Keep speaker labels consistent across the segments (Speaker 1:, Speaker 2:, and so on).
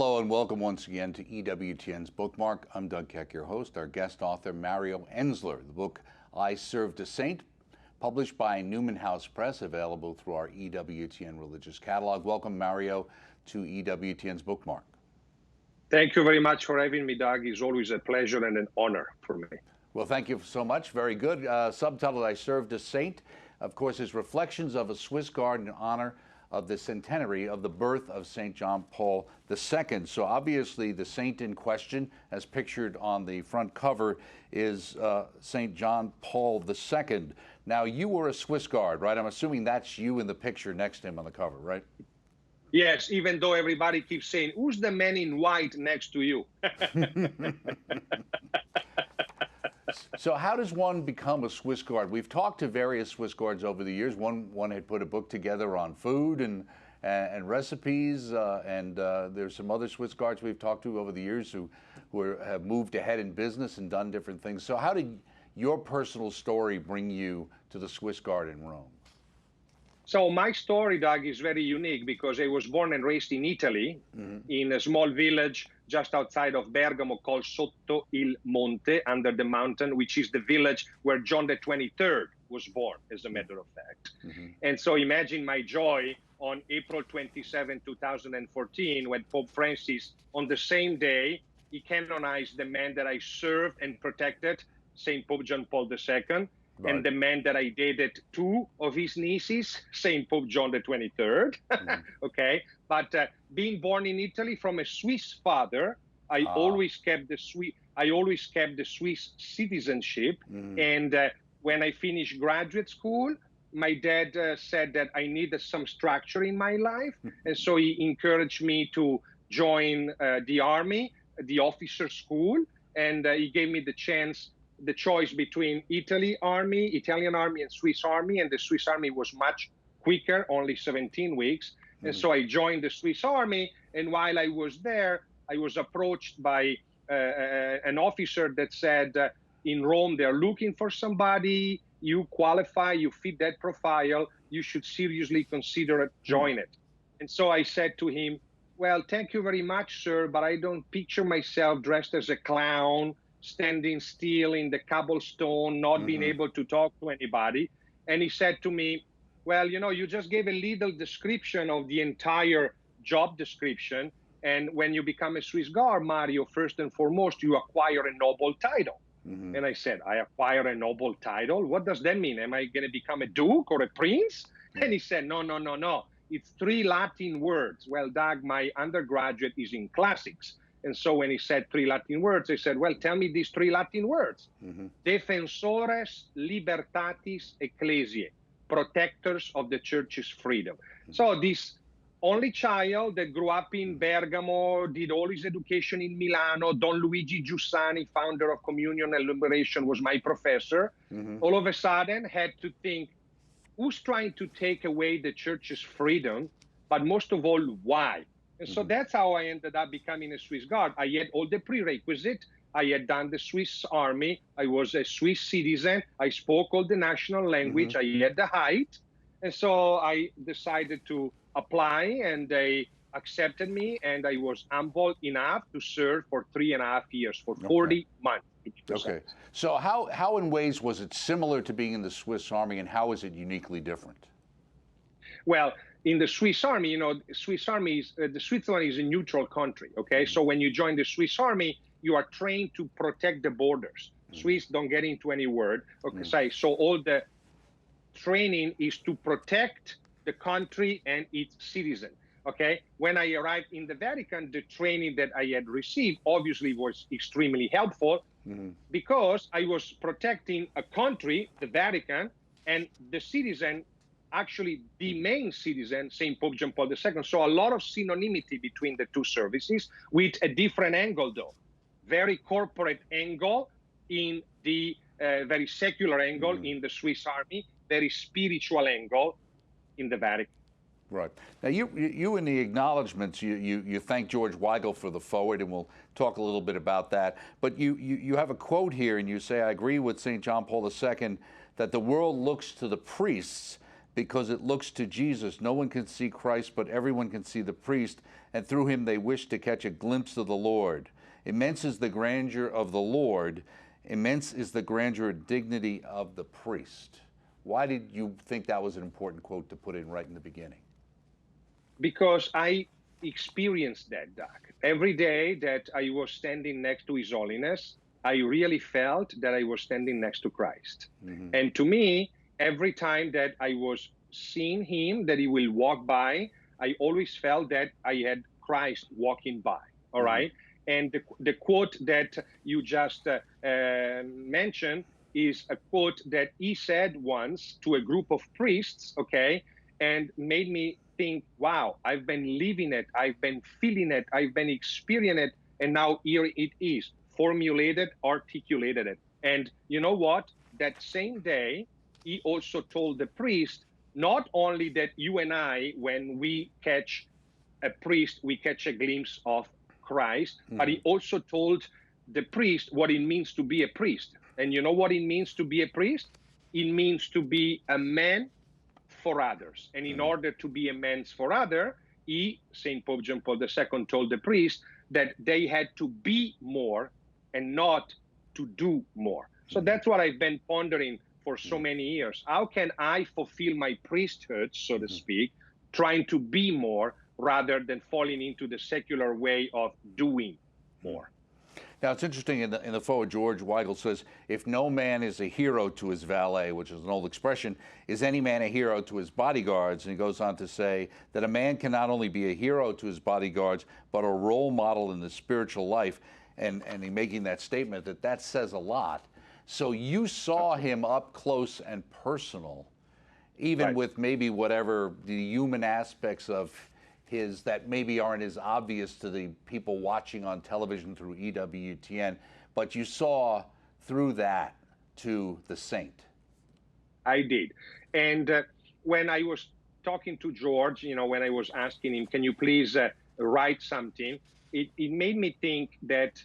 Speaker 1: Hello and welcome once again to EWTN's Bookmark. I'm Doug Keck, your host. Our guest author, Mario Ensler. The book, I Served a Saint, published by Newman House Press, available through our EWTN religious catalog. Welcome, Mario, to EWTN's Bookmark.
Speaker 2: Thank you very much for having me, Doug. It's always a pleasure and an honor for me.
Speaker 1: Well, thank you so much. Very good. Subtitled, I Served a Saint, of course, is Reflections of a Swiss Guard in honor of the centenary of the birth of St. John Paul II. So obviously the saint in question, as pictured on the front cover, is St. John Paul II. Now, you were a Swiss Guard, right? I'm assuming that's you in the picture next to him on the cover, right?
Speaker 2: Yes, even though everybody keeps saying, who's the man in white next to you?
Speaker 1: So how does one become a Swiss Guard? We've talked to various Swiss Guards over the years. One had put a book together on food and recipes, and there's some other Swiss Guards we've talked to over the years who have moved ahead in business and done different things. So how did your personal story bring you to the Swiss Guard in Rome?
Speaker 2: So my story, Doug, is very unique because I was born and raised in Italy, in a small village just outside of Bergamo called Sotto il Monte, under the mountain, which is the village where John the 23rd was born, as a matter of fact. And so imagine my joy on April 27, 2014, when Pope Francis, on the same day, he canonized the man that I served and protected, St. Pope John Paul II. Right. And the man that I dated two of his nieces, St. Pope John the 23rd. Okay, but being born in Italy from a Swiss father, I always kept the Swiss citizenship. And when I finished graduate school, my dad said that I needed some structure in my life, and so he encouraged me to join the army, the officer school, and he gave me the choice between Italian army and Swiss army, and the Swiss army was much quicker, only 17 weeks. And so I joined the Swiss army, and while I was there, I was approached by an officer that said, in Rome, they're looking for somebody, you qualify, you fit that profile, you should seriously consider join it. And so I said to him, well, thank you very much, sir, but I don't picture myself dressed as a clown, standing still in the cobblestone, not being able to talk to anybody. And he said to me, well, you know, you just gave a little description of the entire job description. And when you become a Swiss Guard, Mario, first and foremost, you acquire a noble title. And I said, I acquire a noble title? What does that mean? Am I going to become a duke or a prince? And he said, no. It's 3 Latin words. Well, Doug, my undergraduate is in classics. And so when he said 3 Latin words, I said, well, tell me these 3 Latin words. Defensores libertatis ecclesiae, protectors of the church's freedom. So this only child that grew up in Bergamo, did all his education in Milano, Don Luigi Giussani, founder of Communion and Liberation, was my professor. All of a sudden had to think, who's trying to take away the church's freedom? But most of all, why? And so that's how I ended up becoming a Swiss Guard. I had all the prerequisites. I had done the Swiss army. I was a Swiss citizen. I spoke all the national language. I had the height. And so I decided to apply, and they accepted me, and I was humble enough to serve for 3.5 years, for 40 months.
Speaker 1: Okay. So how in ways was it similar to being in the Swiss army, and how is it uniquely different?
Speaker 2: Well, in the Swiss army, you know, the Switzerland is a neutral country, okay? So when you join the Swiss army, you are trained to protect the borders. Swiss don't get into any word, okay? So all the training is to protect the country and its citizen, okay? When I arrived in the Vatican, the training that I had received obviously was extremely helpful because I was protecting a country, the Vatican, and the citizen, actually the main citizen, St. Pope John Paul II. So a lot of synonymity between the two services, with a different angle though. Very corporate angle in the very secular angle in the Swiss army, very spiritual angle in the Vatican.
Speaker 1: Right. Now, you in the acknowledgments, you thank George Weigel for the foreword, and we'll talk a little bit about that. But you have a quote here, and you say, I agree with St. John Paul II that the world looks to the priests because it looks to Jesus. No one can see Christ, but everyone can see the priest, and through him they wish to catch a glimpse of the Lord. Immense is the grandeur of the Lord. Immense is the grandeur and dignity of the priest. Why did you think that was an important quote to put in right in the beginning?
Speaker 2: Because I experienced that, Doc. Every day that I was standing next to His Holiness, I really felt that I was standing next to Christ. And to me, every time that I was seeing Him, that He will walk by, I always felt that I had Christ walking by. All right. And the quote that you just mentioned is a quote that he said once to a group of priests, okay, and made me think, wow, I've been living it, I've been feeling it, I've been experiencing it, and now here it is, formulated, articulated it. And you know what? That same day, he also told the priest, not only that you and I, when we catch a priest, we catch a glimpse of Christ, but he also told the priest what it means to be a priest. And you know what it means to be a priest? It means to be a man for others. And in order to be a man for others, St. Pope John Paul II, told the priest that they had to be more and not to do more. So that's what I've been pondering for so many years. How can I fulfill my priesthood, so to speak, trying to be more rather than falling into the secular way of doing more?
Speaker 1: Now, it's interesting, in the foreword, George Weigel says, if no man is a hero to his valet, which is an old expression, is any man a hero to his bodyguards? And he goes on to say that a man can not only be a hero to his bodyguards, but a role model in the spiritual life. And in making that statement, that says a lot. So you saw him up close and personal, even with maybe whatever the human aspects of his that maybe aren't as obvious to the people watching on television through EWTN, but you saw through that to the saint.
Speaker 2: I did. And when I was talking to George, you know, when I was asking him, can you please write something? It made me think that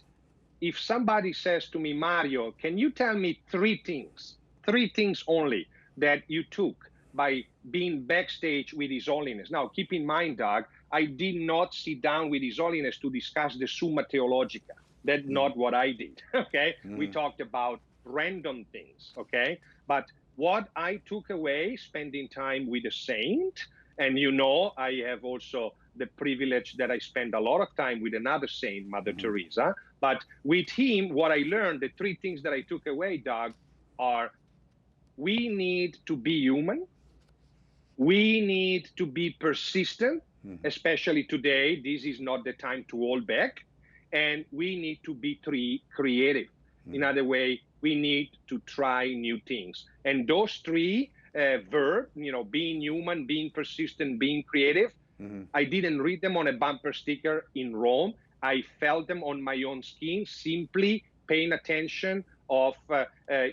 Speaker 2: if somebody says to me, Mario, can you tell me three things only that you took by being backstage with His Holiness? Now, keep in mind, Doug, I did not sit down with His Holiness to discuss the Summa Theologica. That's not what I did, okay? We talked about random things, okay? But what I took away, spending time with a saint, and you know, I have also the privilege that I spend a lot of time with another saint, Mother Teresa. But with him, what I learned, the three things that I took away, Doug, are we need to be human. We need to be persistent, especially today. This is not the time to hold back. And we need to be creative. In other way, we need to try new things. And those three verbs, you know, being human, being persistent, being creative, I didn't read them on a bumper sticker in Rome. I felt them on my own skin, simply paying attention of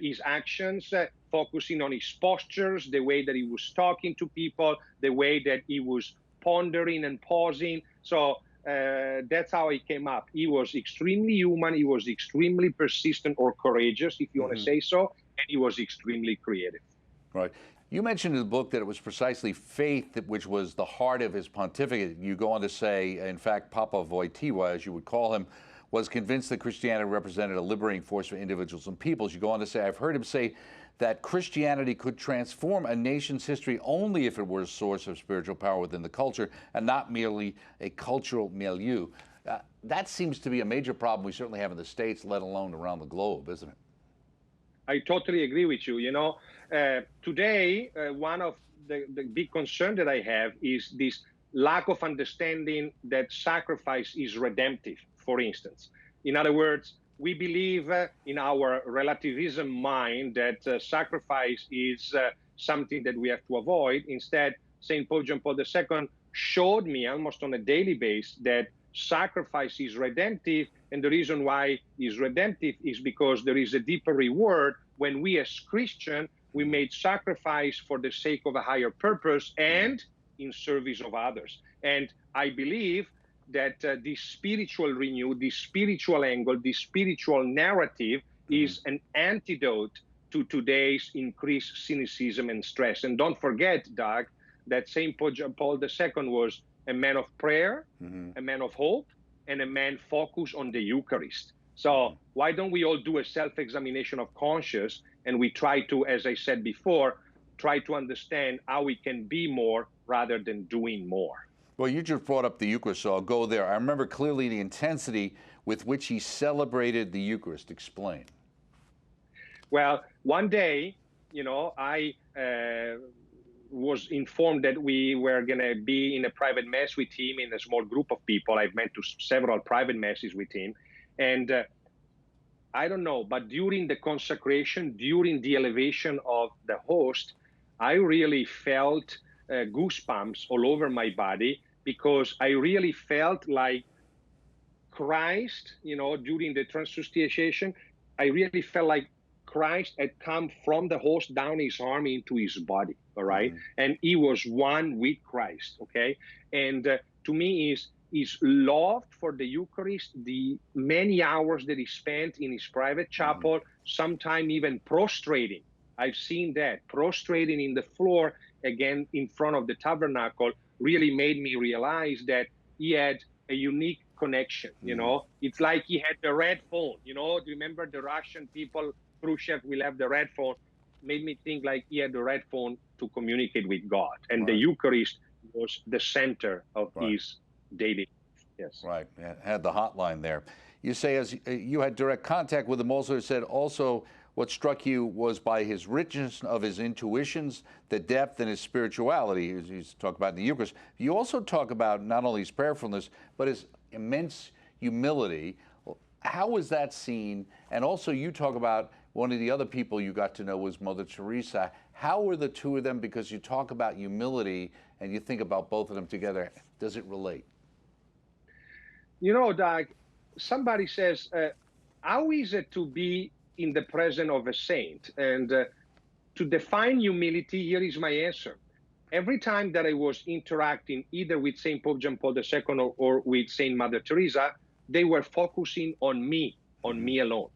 Speaker 2: his actions, focusing on his postures, the way that he was talking to people, the way that he was pondering and pausing. So that's how he came up. He was extremely human. He was extremely persistent or courageous, if you want to say so. And he was extremely creative.
Speaker 1: Right. You mentioned in the book that it was precisely faith which was the heart of his pontificate. You go on to say, in fact, Papa Wojtyła, as you would call him, was convinced that Christianity represented a liberating force for individuals and peoples. You go on to say, I've heard him say that Christianity could transform a nation's history only if it were a source of spiritual power within the culture and not merely a cultural milieu. That seems to be a major problem we certainly have in the States, let alone around the globe, isn't it?
Speaker 2: I totally agree with you. You know, today, one of the big concern that I have is this lack of understanding that sacrifice is redemptive, for instance. In other words, we believe in our relativism mind that sacrifice is something that we have to avoid. Instead, St. Pope John Paul II showed me almost on a daily basis that sacrifice is redemptive. And the reason why it's redemptive is because there is a deeper reward when we as Christians, we made sacrifice for the sake of a higher purpose and in service of others. And I believe that this spiritual renewal, this spiritual angle, this spiritual narrative is an antidote to today's increased cynicism and stress. And don't forget, Doug, that St. Paul II was a man of prayer, a man of hope, and a man focused on the Eucharist. So why don't we all do a self-examination of conscience, and we try to, as I said before, try to understand how we can be more rather than doing more.
Speaker 1: Well, you just brought up the Eucharist, so I'll go there. I remember clearly the intensity with which he celebrated the Eucharist. Explain.
Speaker 2: Well, one day, I was informed that we were going to be in a private mass with him in a small group of people. I've been to several private masses with him. And I don't know, but during the consecration, during the elevation of the host, I really felt goosebumps all over my body, because I really felt like Christ, during the transubstantiation, I really felt like Christ had come from the host down his arm into his body, all right? And he was one with Christ, okay? And to me, is love for the Eucharist, the many hours that he spent in his private chapel, sometimes even prostrating. I've seen that, prostrating in the floor, again, in front of the tabernacle, really made me realize that he had a unique connection, It's like he had the red phone, Do you remember the Russian people, Khrushchev will have the red phone? Made me think like he had the red phone to communicate with God. And the Eucharist was the center of his daily life. Yes.
Speaker 1: Right, had the hotline there. You say as you had direct contact with him, also said also what struck you was by his richness of his intuitions, the depth in his spirituality, as you talk about in the Eucharist. You also talk about not only his prayerfulness, but his immense humility. How was that seen? And also you talk about one of the other people you got to know was Mother Teresa. How were the two of them? Because you talk about humility and you think about both of them together. Does it relate?
Speaker 2: Doug, somebody says, how is it to be in the presence of a saint? And to define humility, here is my answer. Every time that I was interacting either with St. Pope John Paul II or with St. Mother Teresa, they were focusing on me alone.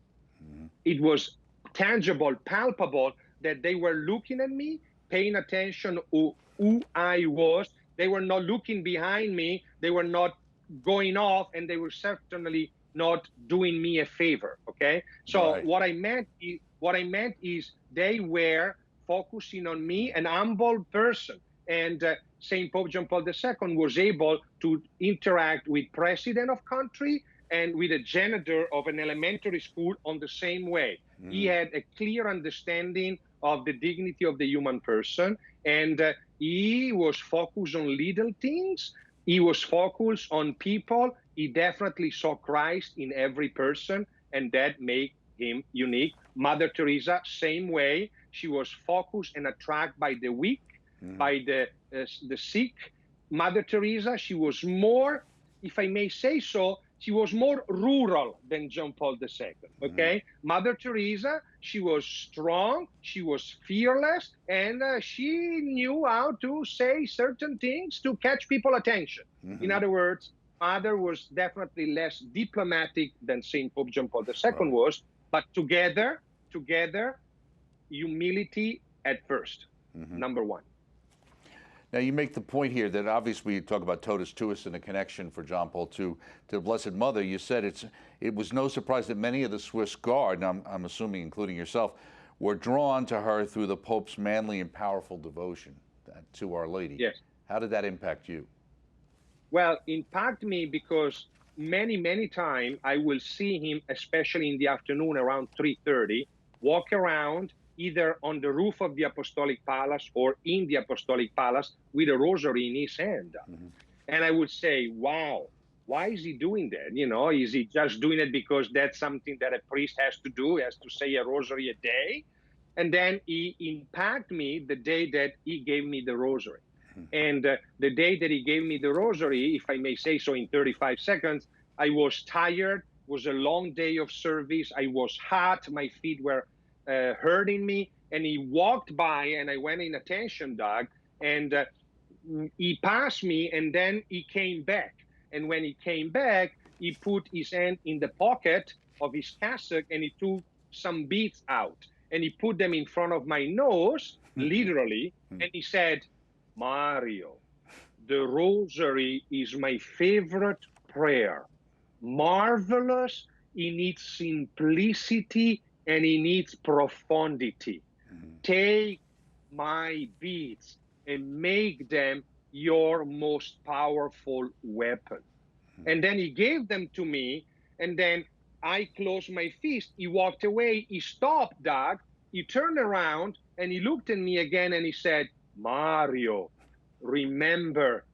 Speaker 2: It was tangible, palpable, that they were looking at me, paying attention to who I was. They were not looking behind me. They were not going off, and they were certainly not doing me a favor. Okay, so what I meant is they were focusing on me, an humble person, and Saint Pope John Paul II was able to interact with president of country and with a janitor of an elementary school on the same way. He had a clear understanding of the dignity of the human person, and he was focused on little things. He was focused on people. He definitely saw Christ in every person, and that made him unique. Mother Teresa, same way. She was focused and attracted by the weak, by the sick. Mother Teresa, she was more, if I may say so, she was more rural than John Paul II, okay? Mother Teresa, she was strong, she was fearless, and she knew how to say certain things to catch people's attention. In other words, Mother was definitely less diplomatic than St. Pope John Paul II was, but together, humility at first, number one.
Speaker 1: Now, you make the point here that obviously we talk about totus tuus and the connection for John Paul II to the Blessed Mother. You said it was no surprise that many of the Swiss Guard, and I'm assuming including yourself, were drawn to her through the Pope's manly and powerful devotion to Our Lady.
Speaker 2: Yes.
Speaker 1: How did that impact you?
Speaker 2: Well, impact me because many times I will see him, especially in the afternoon around 3:30, walk around either on the roof of the Apostolic Palace or in the Apostolic Palace with a rosary in his hand. And I would say, wow, why is he doing that? Is he just doing it because that's something that a priest has to do, has to say a rosary a day? And then he impacted me the day that he gave me the rosary. And the day that he gave me the rosary, if I may say so in 35 seconds, I was tired. It was a long day of service. I was hot. My feet were hurting me, and he walked by, and I went in attention, Doug, and he passed me, and then he came back. And when he came back, he put his hand in the pocket of his cassock, and he took some beads out. and he put them in front of my nose, literally, and he said, Mario, the Rosary is my favorite prayer. Marvelous in its simplicity and in its profundity. Take my beads and make them your most powerful weapon. And then he gave them to me, and then I closed my fist. He walked away. He stopped, Doug. He turned around and he looked at me again and he said, Mario, remember,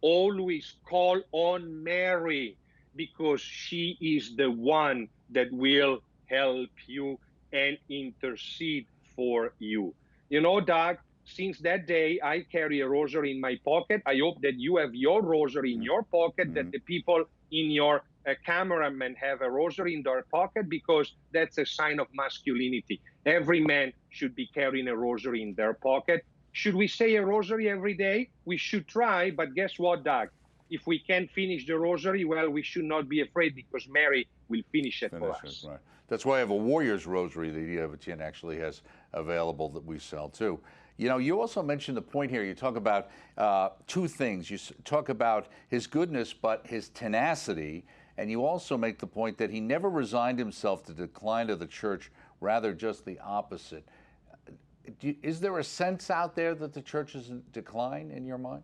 Speaker 2: always call on Mary because she is the one that will help you and intercede for you. You know, Doug, since that day, I carry a rosary in my pocket. I hope that you have your rosary in your pocket, that the people in your cameramen have a rosary in their pocket, because that's a sign of masculinity. Every man should be carrying a rosary in their pocket. Should we say a rosary every day? We should try, but guess what, Doug? If we can't finish the rosary, well, we should not be afraid because Mary will finish it for us.
Speaker 1: Right. That's why I have a Warrior's Rosary that EWTN actually has available that we sell too. You know, you also mentioned the point here. You talk about two things. You talk about his goodness, but his tenacity. And you also make the point that he never resigned himself to the decline of the church, rather just the opposite. Is there a sense out there that the church is in decline in your mind?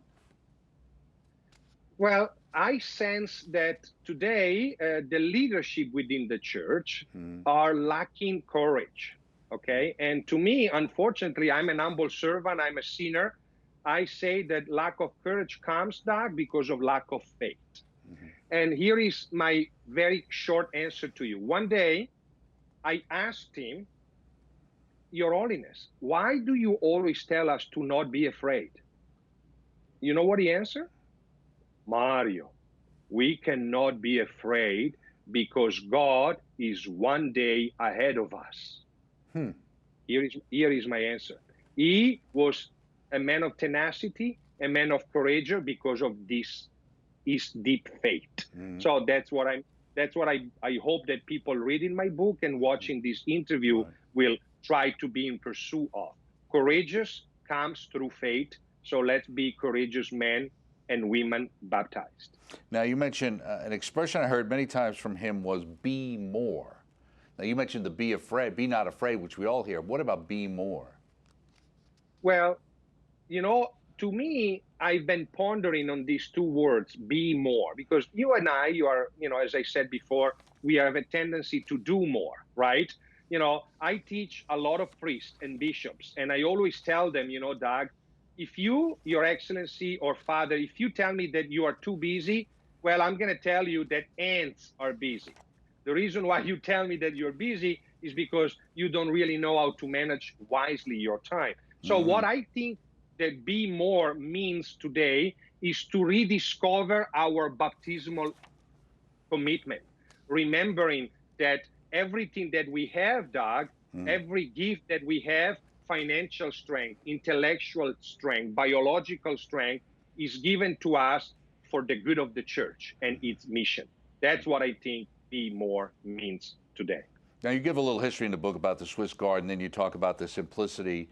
Speaker 2: Well, I sense that today the leadership within the church are lacking courage. Okay. And to me, unfortunately, I'm an humble servant. I'm a sinner. I say that lack of courage comes, Doug, because of lack of faith. And here is my very short answer to you. One day, I asked him, Your Holiness, why do you always tell us to not be afraid? You know what he answered? Mario, we cannot be afraid because God is one day ahead of us. Here is my answer. He was a man of tenacity, a man of courage because of this his deep faith. So that's what I hope that people reading my book and watching this interview will try to be in pursuit of. Courageous comes through faith. So let's be courageous men and women baptized.
Speaker 1: Now, you mentioned an expression I heard many times from him was be more. Now, you mentioned the be not afraid, which we all hear. What about be more?
Speaker 2: Well, you know, to me, I've been pondering on these two words, be more, because you and I, you are, you know, as I said before, we have a tendency to do more, right? You know, I teach a lot of priests and bishops, and I always tell them, you know, Doug, if you, Your Excellency or Father, if you tell me that you are too busy, well, I'm going to tell you that ants are busy. The reason why you tell me that you're busy is because you don't really know how to manage wisely your time. So what I think that be more means today is to rediscover our baptismal commitment, remembering that everything that we have, Doug, every gift that we have, financial strength, intellectual strength, biological strength, is given to us for the good of the church and its mission. That's what I think be more means today.
Speaker 1: Now, you give a little history in the book about the Swiss Guard, and then you talk about the simplicity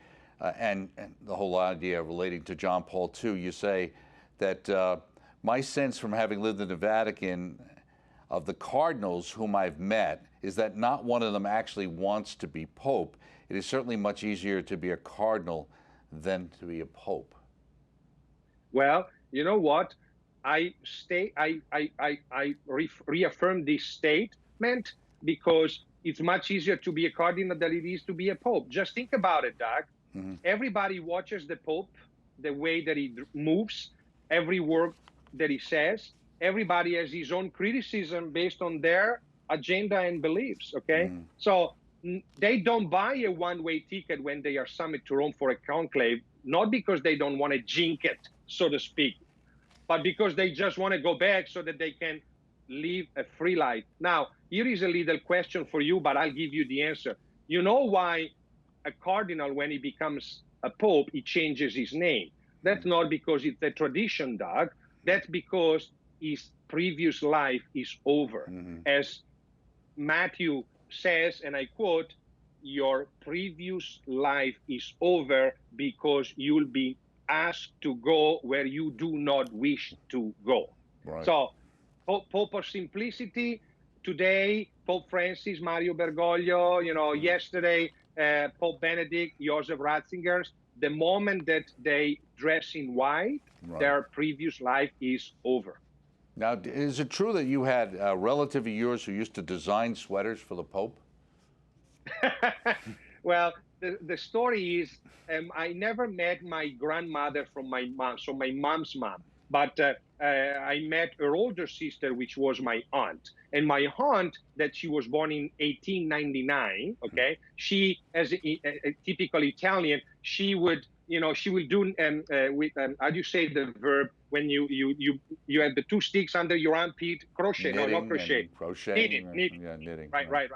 Speaker 1: and the whole idea relating to John Paul II. You say that my sense from having lived in the Vatican of the cardinals whom I've met is that not one of them actually wants to be pope. It is certainly much easier to be a cardinal than to be a pope.
Speaker 2: Well, you know what? I reaffirm this statement because it's much easier to be a cardinal than it is to be a pope. Just think about it, Doug. Everybody watches the pope, the way that he moves, every word that he says. Everybody has his own criticism based on their agenda and beliefs, okay? So they don't buy a one-way ticket when they are summoned to Rome for a conclave, not because they don't want to jink it, so to speak, but because they just want to go back so that they can live a free life. Now, here is a little question for you, but I'll give you the answer. You know why a cardinal, when he becomes a pope, he changes his name? That's not because it's a tradition, Doug. That's because his previous life is over. As Matthew says, and I quote, your previous life is over because you'll be asked to go where you do not wish to go.
Speaker 1: Right.
Speaker 2: So, Pope of Simplicity, today, Pope Francis, Mario Bergoglio, yesterday, Pope Benedict, Joseph Ratzinger, the moment that they dress in white,
Speaker 1: Right.
Speaker 2: their previous life is over.
Speaker 1: Now, is it true that you had a relative of yours who used to design sweaters for the Pope?
Speaker 2: Well, the story is I never met my grandmother from my mom, so my mom's mom, but I met her older sister, which was my aunt. And my aunt, that she was born in 1899, okay, she, as a typical Italian, she would, she will do with, how do you say the verb when you have the two sticks under your armpit, crochet, no, not
Speaker 1: Knitting
Speaker 2: crochet,
Speaker 1: and crocheting.
Speaker 2: knitting.
Speaker 1: Yeah, knitting.
Speaker 2: Right.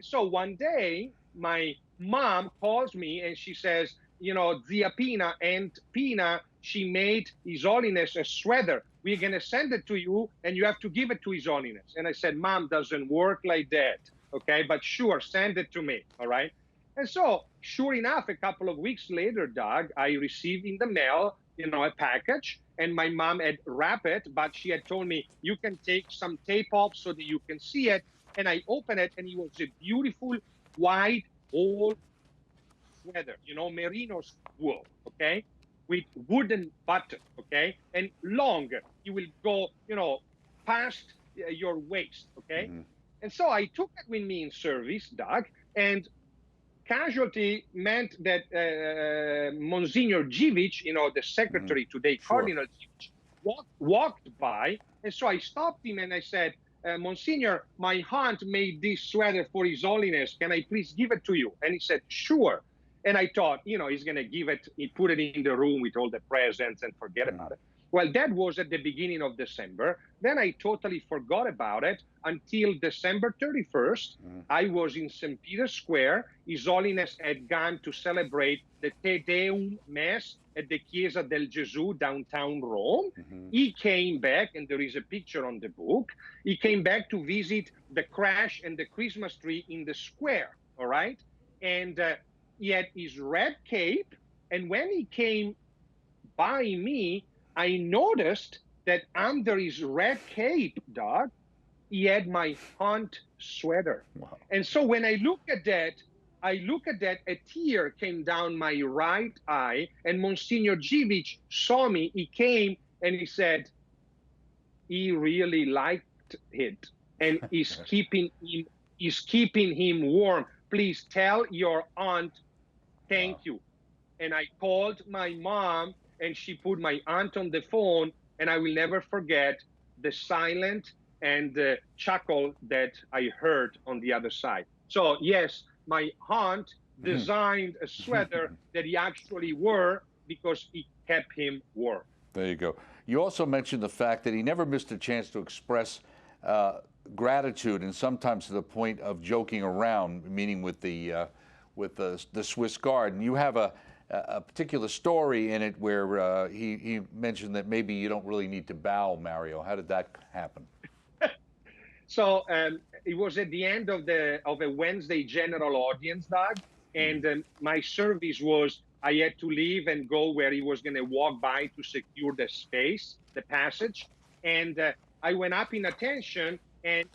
Speaker 2: So one day, my mom calls me and she says, Zia Pina, Aunt Pina, she made His Holiness a sweater. We're going to send it to you and you have to give it to His Holiness. And I said, Mom, doesn't work like that. Okay, but sure, send it to me. All right. And so, sure enough, a couple of weeks later, Doug, I received in the mail, a package, and my mom had wrapped it, but she had told me, you can take some tape off so that you can see it. And I opened it, and it was a beautiful white old sweater, merino wool, okay, with wooden button, okay, and long. It will go, past your waist, okay.
Speaker 1: Mm-hmm.
Speaker 2: And so I took it with me in service, Doug, and casualty meant that Monsignor Givic, the secretary today,
Speaker 1: Sure.
Speaker 2: Cardinal Givic, walked by. And so I stopped him and I said, Monsignor, my aunt made this sweater for His Holiness. Can I please give it to you? And he said, sure. And I thought, he's going to give it, he put it in the room with all the presents and forget about it. Well, that was at the beginning of December. Then I totally forgot about it until December 31st. I was in St. Peter's Square. His Holiness had gone to celebrate the Te Deum Mass at the Chiesa del Gesù, downtown Rome. He came back, and there is a picture on the book. He came back to visit the crash and the Christmas tree in the square, all right? And he had his red cape, and when he came by me, I noticed that under his red cape, Doug, he had my aunt sweater.
Speaker 1: Wow.
Speaker 2: And so when I look at that, a tear came down my right eye, and Monsignor Givic saw me. He came and he said, he really liked it, and he's keeping him warm. Please tell your aunt thank you. And I called my mom, and she put my aunt on the phone, and I will never forget the silent and the chuckle that I heard on the other side. So yes, my aunt designed a sweater that he actually wore because it kept him warm.
Speaker 1: There you go. You also mentioned the fact that he never missed a chance to express gratitude, and sometimes to the point of joking around, meaning with the Swiss Guard. And you have a particular story in it where he mentioned that maybe you don't really need to bow, Mario. How did that happen?
Speaker 2: So it was at the end of a Wednesday general audience, Doug, and my service was I had to leave and go where he was going to walk by to secure the space, the passage, and I went up in attention, and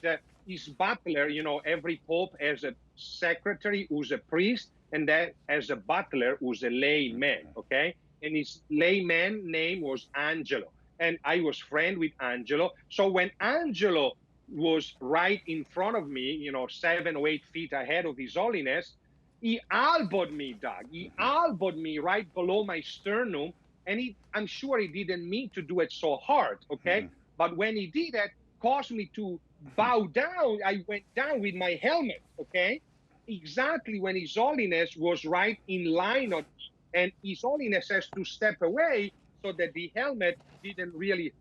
Speaker 2: his butler, every pope has a secretary who's a priest, and that as a butler who's a layman, okay? And his layman name was Angelo. And I was friend with Angelo. So when Angelo was right in front of me, 7 or 8 feet ahead of His Holiness, he elbowed me, Doug. He elbowed me right below my sternum. And I'm sure he didn't mean to do it so hard, okay? But when he did it, caused me to bow down. I went down with my helmet, okay? Exactly when His Holiness was right in line on me, and His Holiness has to step away so that the helmet didn't really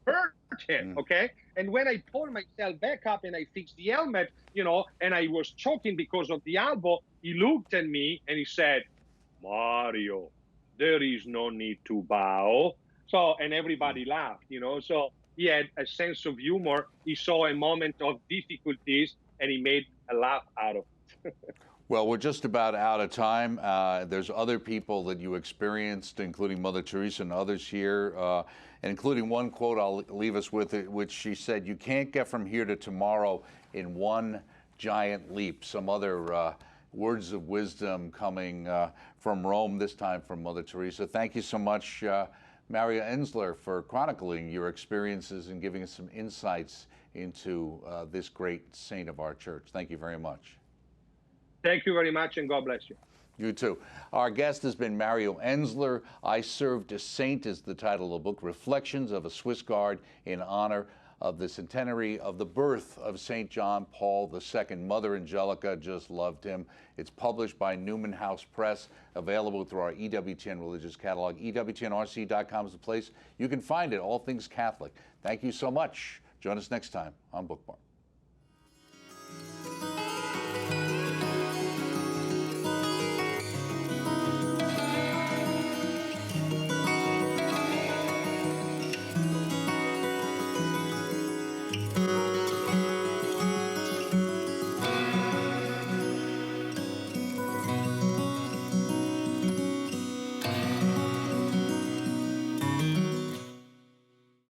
Speaker 2: hurt him, okay? And when I pulled myself back up and I fixed the helmet, and I was choking because of the elbow, he looked at me and he said, Mario, there is no need to bow. So, and everybody laughed, so he had a sense of humor. He saw a moment of difficulties and he made a laugh out of it.
Speaker 1: Well, we're just about out of time. There's other people that you experienced, including Mother Teresa and others here, and including one quote I'll leave us with, which she said, "You can't get from here to tomorrow in one giant leap." Some other words of wisdom coming from Rome, this time from Mother Teresa. Thank you so much, Mario Enzler, for chronicling your experiences and giving us some insights into this great saint of our church. Thank you very much.
Speaker 2: Thank you very much, and God bless you.
Speaker 1: You too. Our guest has been Mario Enzler. I Served a Saint is the title of the book, Reflections of a Swiss Guard in honor of the centenary of the birth of St. John Paul II. Mother Angelica just loved him. It's published by Newman House Press, available through our EWTN religious catalog. EWTNRC.com is the place you can find it, all things Catholic. Thank you so much. Join us next time on Bookmark.